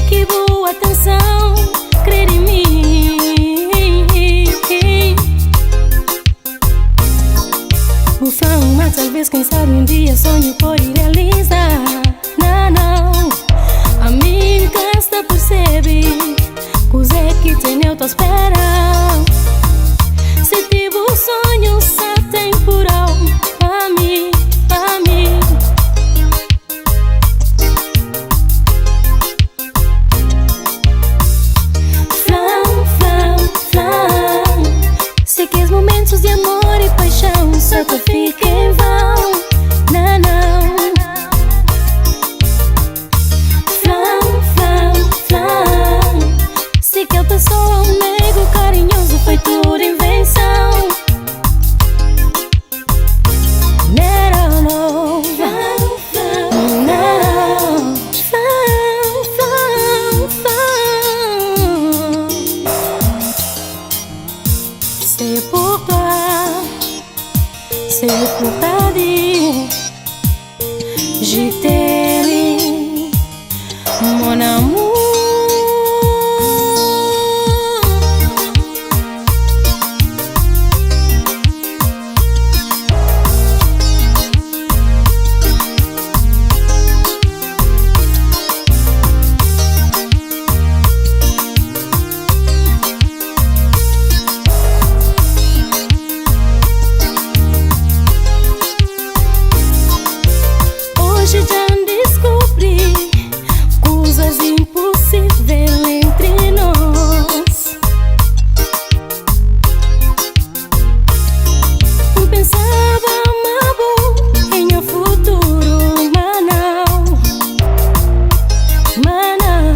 Que boa atenção, crer em mim. O fã, mas talvez, quem sabe, um dia sonho por realizar. Não, não, amiga, esta percebe coisa que tem eu tô esperando. Se tive um sonho, só temporal, pra mim, pra mim. Sei que os momentos de amor e paixão só te ficam em vão. Não, não. Sei que a pessoa, um amigo carinhoso, foi tudo invenção. Não, não. C'est pour pas dire je t'aime, mon amour. Hoje já descobri coisas impossíveis entre nós. Pensava amar em um futuro, mas não, mas não.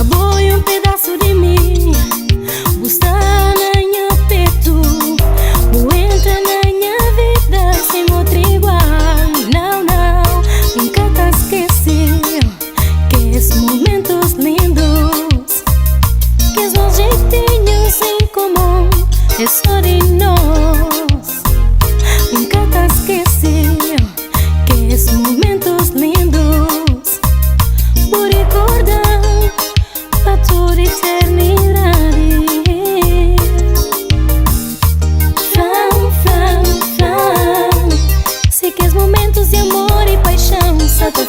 Aboie um pedaço de mim, buscar na minha peito, entra na sem outro igual. Não, não, nunca te esqueci que esses momentos lindos, que esses jeitinhos em comum, é só de nós. Nunca te esqueci que esses momentos lindos, por recordar para toda eternidade. Sei que os momentos de amor e paixão só te